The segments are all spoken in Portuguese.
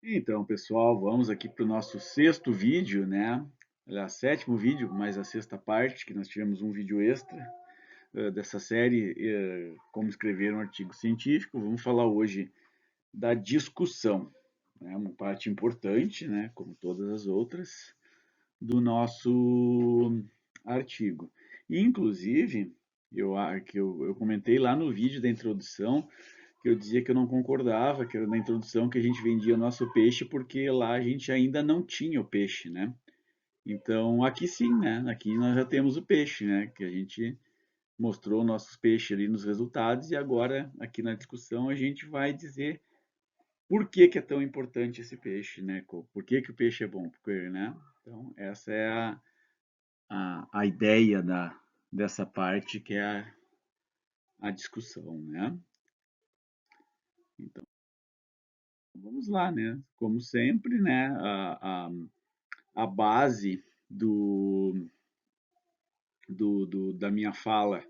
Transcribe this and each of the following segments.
Então, pessoal, vamos aqui para o nosso sexto vídeo, né? Aliás, sétimo vídeo, mais a sexta parte, que nós tivemos um vídeo extra dessa série, Como Escrever um Artigo Científico. Vamos falar hoje da discussão, né? Uma parte importante, né? Como todas as outras, do nosso artigo. E, inclusive, eu comentei lá no vídeo da introdução que eu dizia que eu não concordava, que era na introdução que a gente vendia o nosso peixe, porque lá a gente ainda não tinha o peixe, né? Então, aqui sim, né? Aqui nós já temos o peixe, né? Que a gente mostrou nossos peixes ali nos resultados e agora, aqui na discussão, a gente vai dizer por que que é tão importante esse peixe, né? Por que que o peixe é bom, porque, né? Então, essa é a ideia dessa parte, que é a discussão, né? Então, vamos lá, né? Como sempre, né? A base da minha fala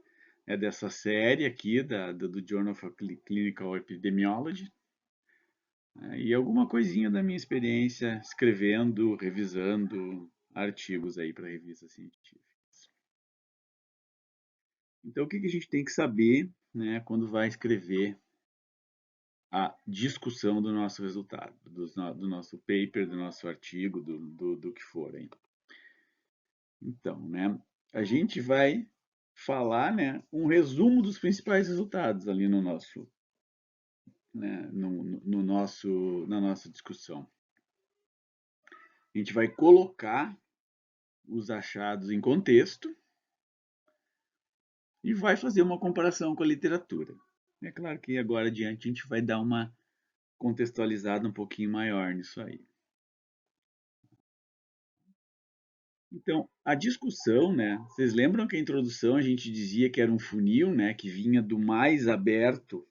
é dessa série aqui, do Journal of Clinical Epidemiology, né, e alguma coisinha da minha experiência escrevendo, revisando artigos aí para revistas científicas. Então, o que que a gente tem que saber, né, quando vai escrever a discussão do nosso resultado, do nosso paper, do nosso artigo, do que for aí. Então, né, a gente vai falar, né, um resumo dos principais resultados ali no nosso, né, no nosso, na nossa discussão. A gente vai colocar os achados em contexto e vai fazer uma comparação com a literatura. É claro que agora adiante a gente vai dar uma contextualizada um pouquinho maior nisso aí. Então, a discussão, né? Vocês lembram que a introdução a gente dizia que era um funil, né? Que vinha do mais aberto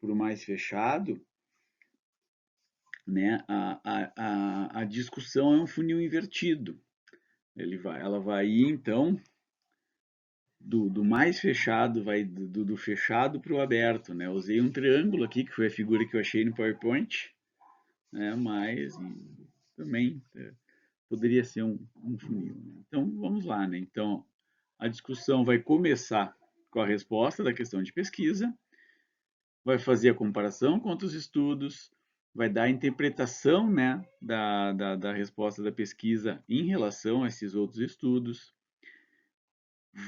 para o mais fechado, né? A discussão é um funil invertido. Ela vai ir, então, do mais fechado, vai do fechado para o aberto, né? Eu usei um triângulo aqui, que foi a figura que eu achei no PowerPoint, né? Mas também poderia ser um funil, né? Então, vamos lá, né? Então, a discussão vai começar com a resposta da questão de pesquisa, vai fazer a comparação com outros estudos, vai dar a interpretação, né, da resposta da pesquisa em relação a esses outros estudos,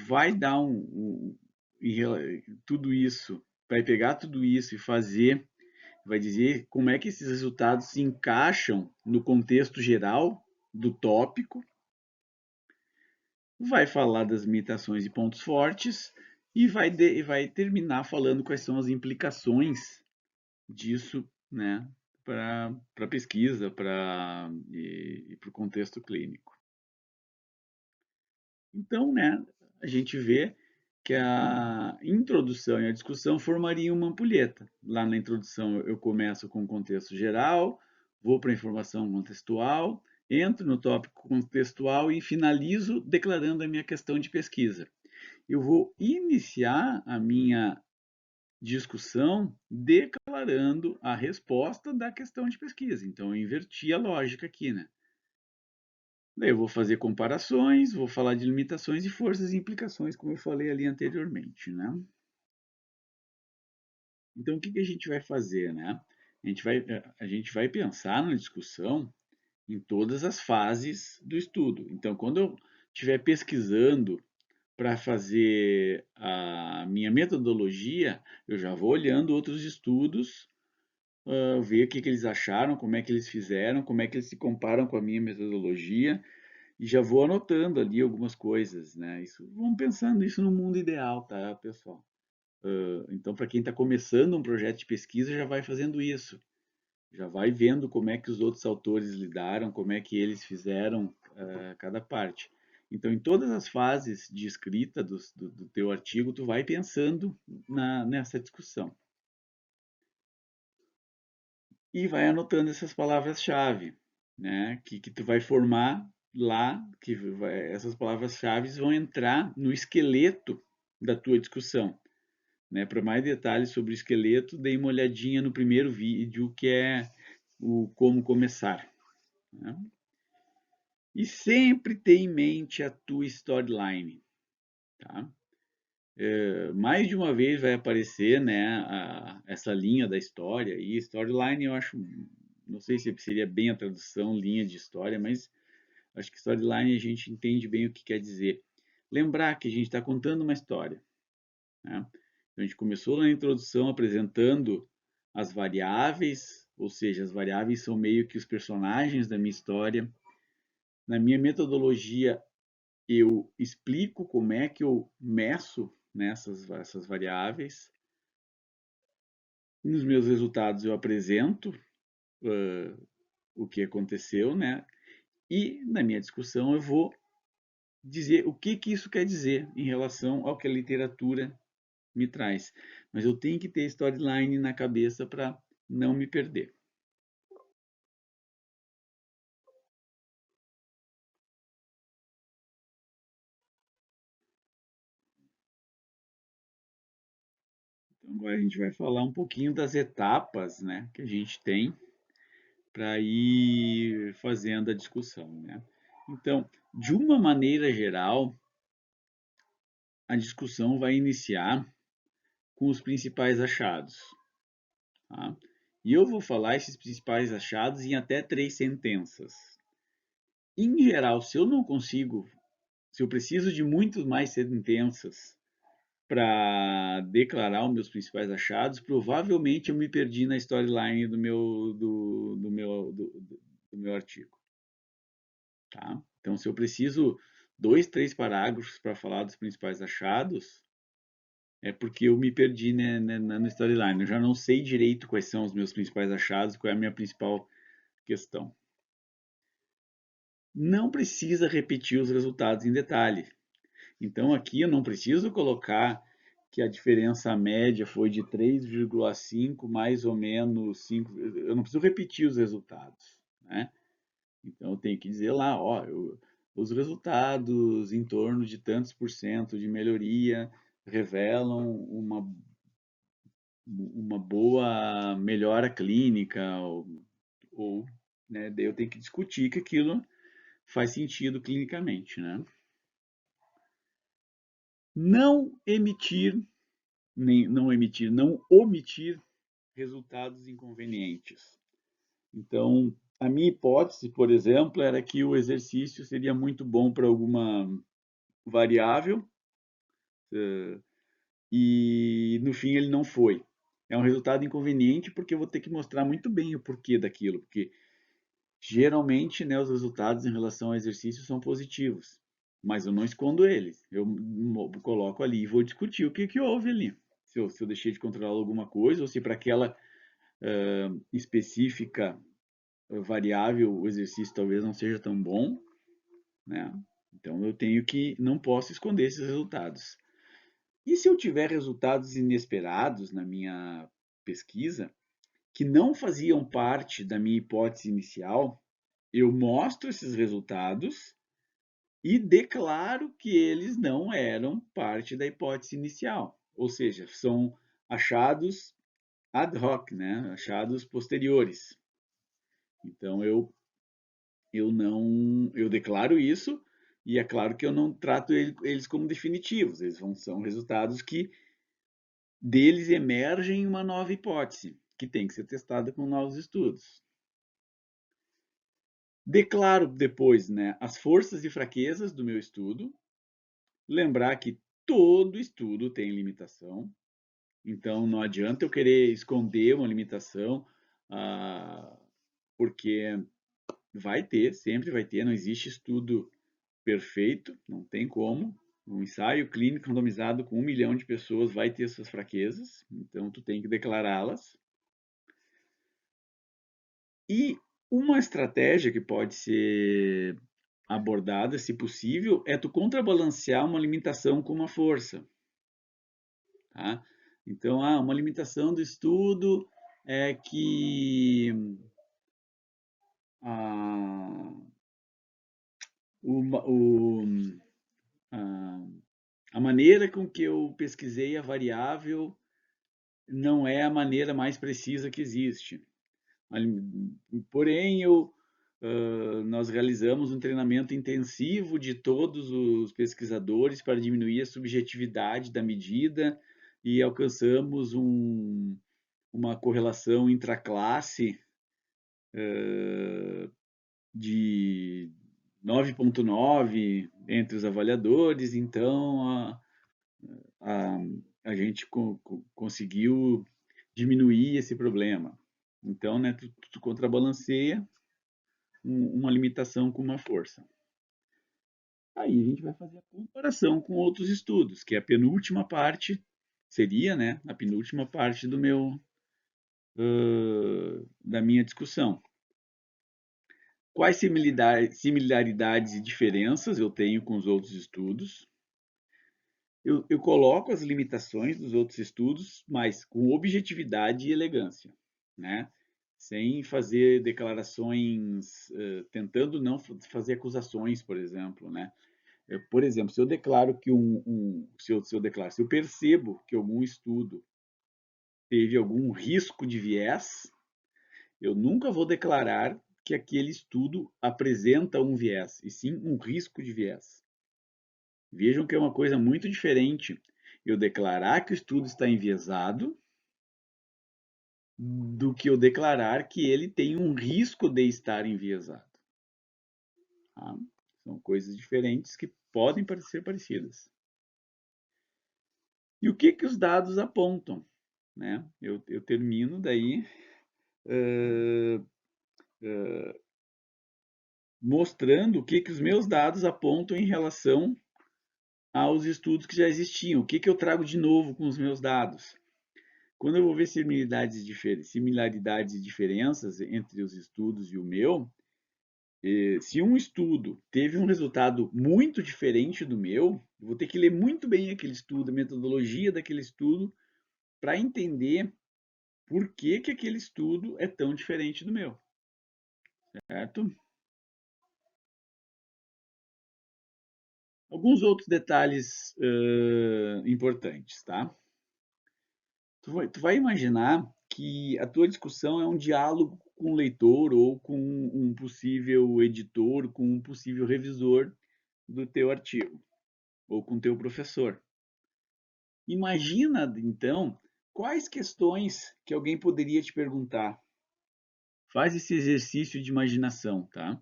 vai dar tudo isso, vai pegar tudo isso e fazer, vai dizer como é que esses resultados se encaixam no contexto geral do tópico, vai falar das limitações e pontos fortes e vai terminar falando quais são as implicações disso, né, para a pesquisa e para o contexto clínico. Então, né, a gente vê que a introdução e a discussão formariam uma ampulheta. Lá na introdução eu começo com o contexto geral, vou para a informação contextual, entro no tópico contextual e finalizo declarando a minha questão de pesquisa. Eu vou iniciar a minha discussão declarando a resposta da questão de pesquisa. Então, eu inverti a lógica aqui, né? Daí eu vou fazer comparações, vou falar de limitações e forças e implicações, como eu falei ali anteriormente, né? Então, o que que a gente vai fazer, né? A gente vai pensar na discussão em todas as fases do estudo. Então, quando eu estiver pesquisando para fazer a minha metodologia, eu já vou olhando outros estudos, ver o que que eles acharam, como é que eles fizeram, como é que eles se comparam com a minha metodologia, e já vou anotando ali algumas coisas, né? Vamos pensando isso no mundo ideal, tá, pessoal? Então, para quem está começando um projeto de pesquisa, já vai fazendo isso. Já vai vendo como é que os outros autores lidaram, como é que eles fizeram cada parte. Então, em todas as fases de escrita do teu artigo, tu vai pensando nessa discussão. E vai anotando essas palavras-chave, né? Que tu vai formar lá, essas palavras-chave vão entrar no esqueleto da tua discussão. Né? Para mais detalhes sobre o esqueleto, dei uma olhadinha no primeiro vídeo, que é o como começar, né? E sempre tenha em mente a tua storyline, tá? Mais de uma vez vai aparecer, né, essa linha da história, e storyline eu acho, não sei se seria bem a tradução, linha de história, mas acho que storyline a gente entende bem o que quer dizer. Lembrar que a gente está contando uma história, né? Então, a gente começou na introdução apresentando as variáveis, ou seja, as variáveis são meio que os personagens da minha história. Na minha metodologia, eu explico como é que eu meço nessas essas variáveis. Nos meus resultados, eu apresento o que aconteceu, né? E na minha discussão, eu vou dizer o que, que isso quer dizer em relação ao que a literatura me traz. Mas eu tenho que ter storyline na cabeça para não me perder. Então agora a gente vai falar um pouquinho das etapas, né, que a gente tem para ir fazendo a discussão, né? Então, de uma maneira geral, a discussão vai iniciar com os principais achados, tá? E eu vou falar esses principais achados em até 3 sentenças. Em geral, se eu não consigo, se eu preciso de muito mais sentenças para declarar os meus principais achados, provavelmente eu me perdi na storyline do meu artigo, tá? Então, se eu preciso 2, 3 parágrafos para falar dos principais achados, é porque eu me perdi, né, no storyline. Eu já não sei direito quais são os meus principais achados, qual é a minha principal questão. Não precisa repetir os resultados em detalhe. Então aqui eu não preciso colocar que a diferença média foi de 3,5 mais ou menos 5. Eu não preciso repetir os resultados, né? Então eu tenho que dizer lá, ó, os resultados em torno de tantos por cento de melhoria revelam uma boa melhora clínica, ou né, daí eu tenho que discutir que aquilo faz sentido clinicamente, né? Não emitir, não omitir resultados inconvenientes. Então, a minha hipótese, por exemplo, era que o exercício seria muito bom para alguma variável, eh, e no fim ele não foi. É um resultado inconveniente porque eu vou ter que mostrar muito bem o porquê daquilo, porque geralmente, né, os resultados em relação ao exercício são positivos, mas eu não escondo eles. Eu coloco ali e vou discutir o que, que houve ali. Se eu deixei de controlar alguma coisa, ou se para aquela específica variável o exercício talvez não seja tão bom, né? Então eu tenho que, não posso esconder esses resultados. E se eu tiver resultados inesperados na minha pesquisa, que não faziam parte da minha hipótese inicial, eu mostro esses resultados e declaro que eles não eram parte da hipótese inicial. Ou seja, são achados ad hoc, né? Achados posteriores. Então eu declaro isso e é claro que eu não trato eles como definitivos. Eles são resultados que deles emergem uma nova hipótese que tem que ser testada com novos estudos. Declaro depois, né, as forças e fraquezas do meu estudo. Lembrar que todo estudo tem limitação, então não adianta eu querer esconder uma limitação, porque vai ter, sempre vai ter, não existe estudo perfeito, não tem como. Um ensaio clínico randomizado com 1 milhão de pessoas vai ter suas fraquezas, então tu tem que declará-las. E uma estratégia que pode ser abordada, se possível, é tu contrabalancear uma limitação com uma força. Tá? Então, uma limitação do estudo é que a, o, o, a, a maneira com que eu pesquisei a variável não é a maneira mais precisa que existe. Porém, nós realizamos um treinamento intensivo de todos os pesquisadores para diminuir a subjetividade da medida e alcançamos uma correlação intraclasse de 9,9 entre os avaliadores, então a, a gente conseguiu diminuir esse problema. Então, né, tu contrabalanceia uma limitação com uma força. Aí a gente vai fazer a comparação com outros estudos, que é a penúltima parte, seria, né, a penúltima parte da minha discussão. Quais similaridades e diferenças eu tenho com os outros estudos? Eu coloco as limitações dos outros estudos, mas com objetividade e elegância, né? Sem fazer declarações, tentando não fazer acusações, por exemplo, né? Por exemplo, se eu declaro que se eu percebo que algum estudo teve algum risco de viés, eu nunca vou declarar que aquele estudo apresenta um viés, e sim um risco de viés. Vejam que é uma coisa muito diferente eu declarar que o estudo está enviesado do que eu declarar que ele tem um risco de estar enviesado. Tá? São coisas diferentes que podem parecer parecidas. E o que os dados apontam? Né? Eu termino daí mostrando o que os meus dados apontam em relação aos estudos que já existiam. O que eu trago de novo com os meus dados? Quando eu vou ver similaridades e diferenças entre os estudos e o meu, se um estudo teve um resultado muito diferente do meu, eu vou ter que ler muito bem aquele estudo, a metodologia daquele estudo, para entender por que aquele estudo é tão diferente do meu, certo? Alguns outros detalhes importantes, tá? Tu vai imaginar que a tua discussão é um diálogo com o leitor ou com um possível editor, com um possível revisor do teu artigo, ou com o teu professor. Imagina, então, quais questões que alguém poderia te perguntar. Faz esse exercício de imaginação, tá?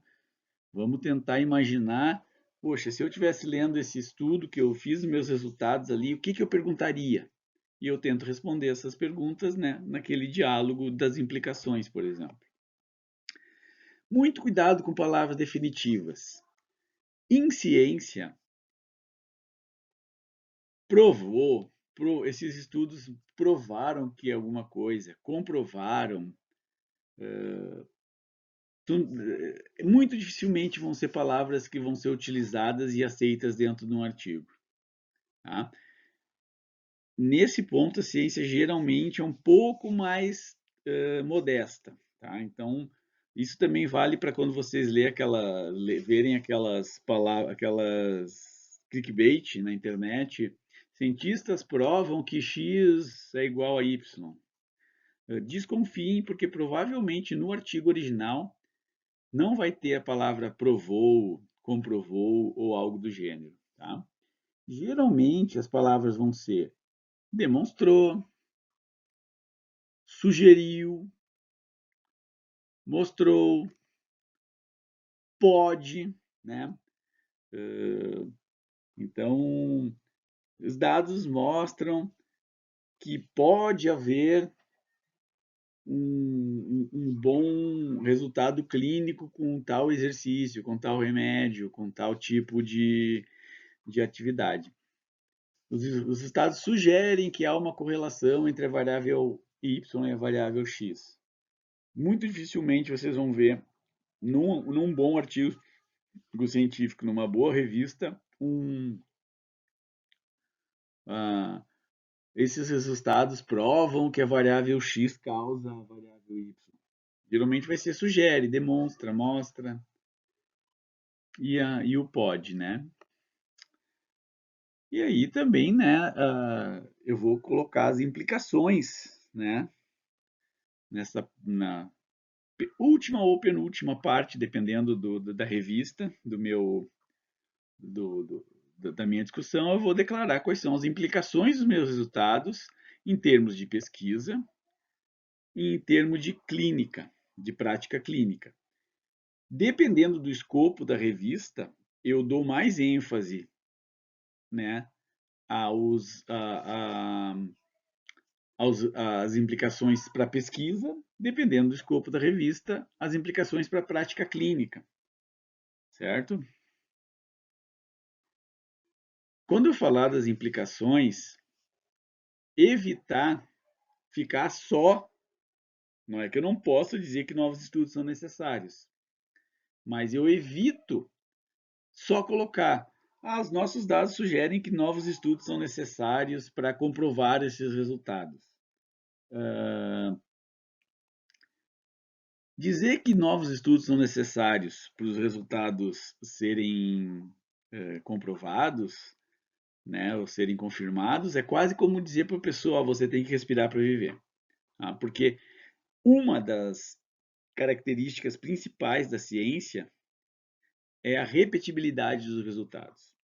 Vamos tentar imaginar, poxa, se eu estivesse lendo esse estudo que eu fiz, meus resultados ali, o que eu perguntaria? E eu tento responder essas perguntas, né, naquele diálogo das implicações, por exemplo. Muito cuidado com palavras definitivas. Em ciência, esses estudos provaram que alguma coisa, comprovaram, muito dificilmente vão ser palavras que vão ser utilizadas e aceitas dentro de um artigo. Tá? Nesse ponto, a ciência geralmente é um pouco mais modesta. Tá? Então, isso também vale para quando vocês verem aquelas palavras, aquelas clickbait na internet. Cientistas provam que X é igual a Y. Desconfiem, porque provavelmente no artigo original não vai ter a palavra provou, comprovou ou algo do gênero. Tá? Geralmente as palavras vão ser demonstrou, sugeriu, mostrou, pode, né? Então, os dados mostram que pode haver um bom resultado clínico com tal exercício, com tal remédio, com tal tipo de atividade. Os estados sugerem que há uma correlação entre a variável y e a variável x. Muito dificilmente vocês vão ver num bom artigo científico, numa boa revista, esses resultados provam que a variável x causa a variável y. Geralmente vai ser sugere, demonstra, mostra e o pode, né? E aí também, né, eu vou colocar as implicações, né, última ou penúltima parte, dependendo da revista, da minha discussão, eu vou declarar quais são as implicações dos meus resultados em termos de pesquisa e em termos de clínica, de prática clínica. Dependendo do escopo da revista, eu dou mais ênfase, né, às implicações para pesquisa, dependendo do escopo da revista, as implicações para a prática clínica, certo? Quando eu falar das implicações, evitar ficar só, não é que eu não posso dizer que novos estudos são necessários, mas eu evito só colocar, os nossos dados sugerem que novos estudos são necessários para comprovar esses resultados. Dizer que novos estudos são necessários para os resultados serem comprovados, né, ou serem confirmados, é quase como dizer para a pessoa, você tem que respirar para viver. Tá? Porque uma das características principais da ciência é a repetibilidade dos resultados.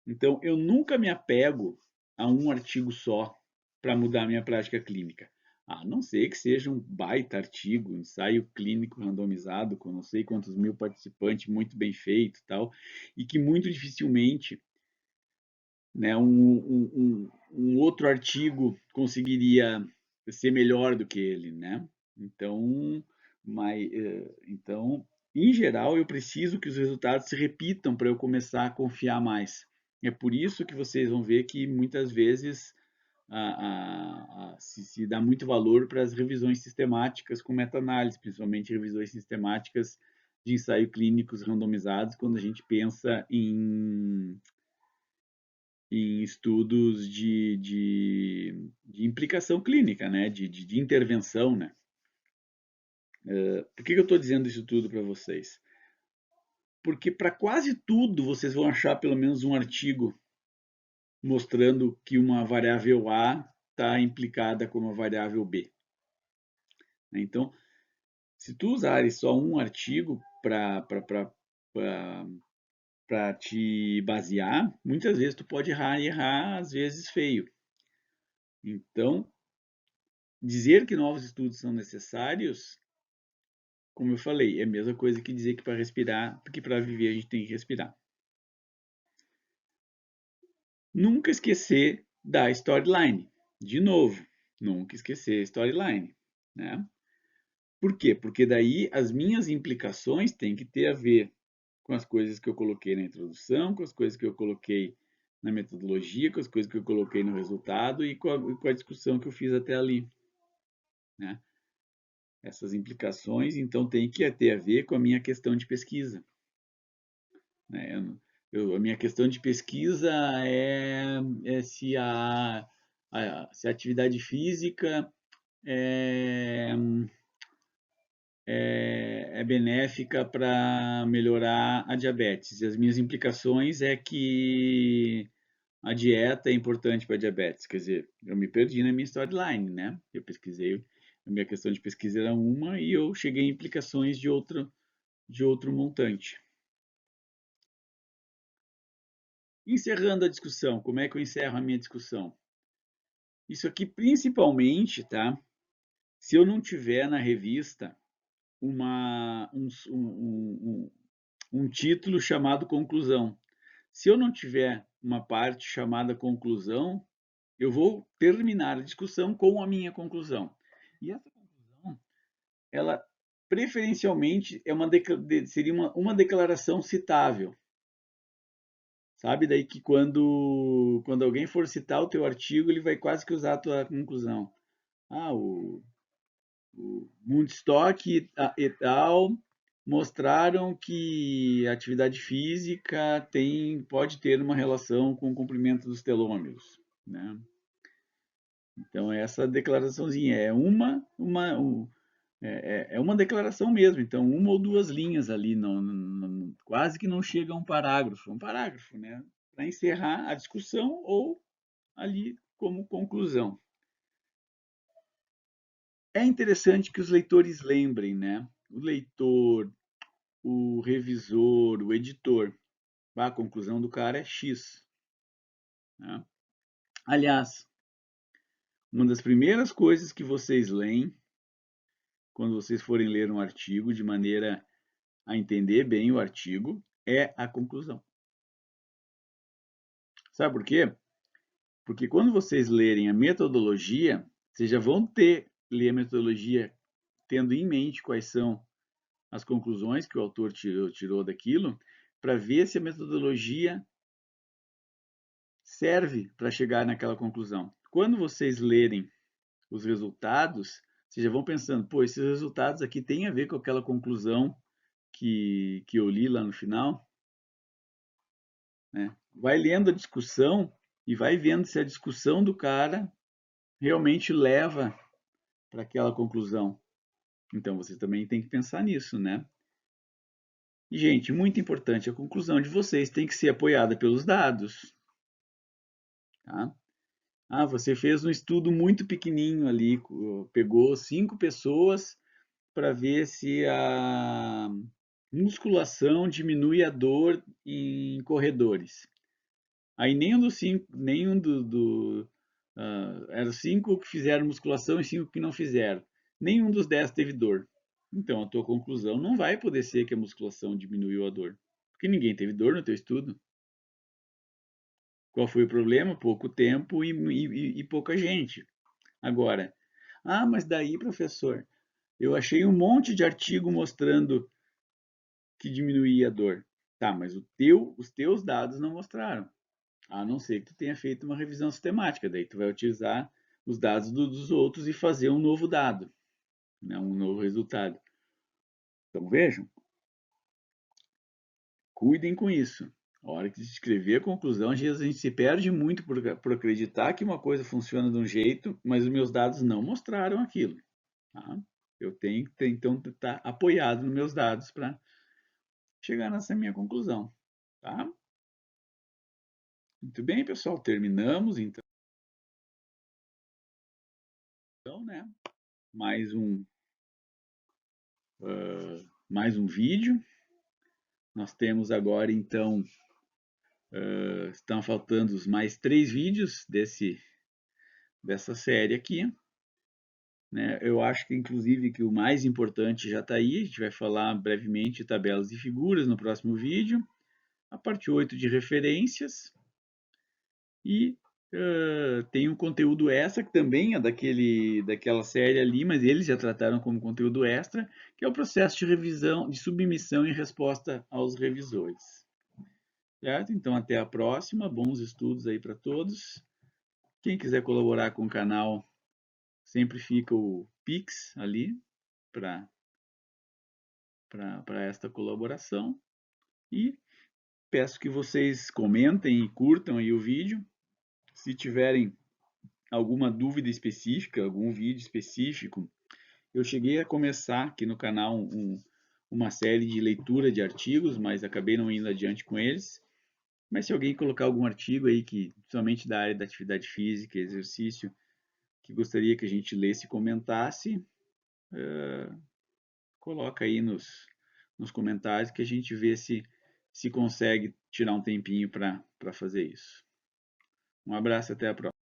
Então, eu nunca me apego a um artigo só para mudar a minha prática clínica. A não ser que seja um baita artigo, ensaio clínico randomizado com não sei quantos mil participantes, muito bem feito, tal, e que muito dificilmente, né, um outro artigo conseguiria ser melhor do que ele, né? Então, então, em geral, eu preciso que os resultados se repitam para eu começar a confiar mais. É por isso que vocês vão ver que muitas vezes se dá muito valor para as revisões sistemáticas com meta-análise, principalmente revisões sistemáticas de ensaio clínicos randomizados, quando a gente pensa em estudos de implicação clínica, né? de intervenção. Né? Por que eu estou dizendo isso tudo para vocês? Porque para quase tudo vocês vão achar pelo menos um artigo mostrando que uma variável A está implicada com uma variável B. Então, se tu usares só um artigo para te basear, muitas vezes tu pode errar e errar, às vezes feio. Então, dizer que novos estudos são necessários, como eu falei, é a mesma coisa que dizer que para respirar, porque para viver a gente tem que respirar. Nunca esquecer da storyline. De novo, nunca esquecer a storyline, né? Por quê? Porque daí as minhas implicações têm que ter a ver com as coisas que eu coloquei na introdução, com as coisas que eu coloquei na metodologia, com as coisas que eu coloquei no resultado e com a discussão que eu fiz até ali, né? Essas implicações, então, têm que ter a ver com a minha questão de pesquisa. Né? A minha questão de pesquisa é se se a atividade física é benéfica para melhorar a diabetes. E as minhas implicações é que a dieta é importante para a diabetes. Quer dizer, eu me perdi na minha storyline, né? Eu pesquisei, a minha questão de pesquisa era uma e eu cheguei em implicações de outro montante. Encerrando a discussão, como é que eu encerro a minha discussão? Isso aqui principalmente, tá? Se eu não tiver na revista um título chamado conclusão. Se eu não tiver uma parte chamada conclusão, eu vou terminar a discussão com a minha conclusão. E essa conclusão, ela preferencialmente seria uma declaração citável. Sabe daí que quando alguém for citar o teu artigo, ele vai quase que usar a tua conclusão. O Mundstock e tal mostraram que a atividade física pode ter uma relação com o comprimento dos telômeros, né? Então essa declaraçãozinha é uma declaração mesmo. Então uma ou duas linhas ali, quase que não chega a um parágrafo, né? Para encerrar a discussão ou ali como conclusão. É interessante que os leitores lembrem, né, o leitor, o revisor, o editor. A conclusão do cara é X. Né? Aliás, uma das primeiras coisas que vocês leem, quando vocês forem ler um artigo, de maneira a entender bem o artigo, é a conclusão. Sabe por quê? Porque quando vocês lerem a metodologia, vocês já vão ler a metodologia tendo em mente quais são as conclusões que o autor tirou daquilo, para ver se a metodologia serve para chegar naquela conclusão. Quando vocês lerem os resultados, vocês já vão pensando, pô, esses resultados aqui têm a ver com aquela conclusão que eu li lá no final. Né? Vai lendo a discussão e vai vendo se a discussão do cara realmente leva para aquela conclusão. Então, você também tem que pensar nisso, né? E, gente, muito importante, a conclusão de vocês tem que ser apoiada pelos dados. Tá? Ah, você fez um estudo muito pequenininho ali, pegou 5 pessoas para ver se a musculação diminui a dor em corredores. Aí nenhum dos 5, eram 5 que fizeram musculação e 5 que não fizeram. Nenhum dos 10 teve dor. Então a tua conclusão não vai poder ser que a musculação diminuiu a dor, porque ninguém teve dor no teu estudo. Qual foi o problema? Pouco tempo e pouca gente. Agora, mas daí, professor, eu achei um monte de artigo mostrando que diminuía a dor. Tá, mas os teus dados não mostraram. A não ser que tu tenha feito uma revisão sistemática. Daí tu vai utilizar os dados dos outros e fazer um novo dado, né, um novo resultado. Então vejam, cuidem com isso. A hora que escrever a conclusão, às vezes a gente se perde muito por acreditar que uma coisa funciona de um jeito, mas os meus dados não mostraram aquilo. Tá? Eu tenho que então estar apoiado nos meus dados para chegar nessa minha conclusão. Tá? Muito bem, pessoal, terminamos então, né? Mais um, mais um vídeo. Nós temos agora então, estão faltando mais 3 vídeos dessa série aqui. Né? Eu acho que inclusive que o mais importante já está aí. A gente vai falar brevemente de tabelas e figuras no próximo vídeo. A parte 8 de referências. E tem um conteúdo extra, que também é daquela série ali, mas eles já trataram como conteúdo extra, que é o processo de revisão, de submissão e resposta aos revisores. Certo? Então, até a próxima. Bons estudos aí para todos. Quem quiser colaborar com o canal, sempre fica o Pix ali para esta colaboração. E peço que vocês comentem e curtam aí o vídeo. Se tiverem alguma dúvida específica, algum vídeo específico, eu cheguei a começar aqui no canal uma série de leitura de artigos, mas acabei não indo adiante com eles. Mas se alguém colocar algum artigo aí, que principalmente da área da atividade física, exercício, que gostaria que a gente lesse e comentasse, coloca aí nos comentários que a gente vê se consegue tirar um tempinho para fazer isso. Um abraço e até a próxima.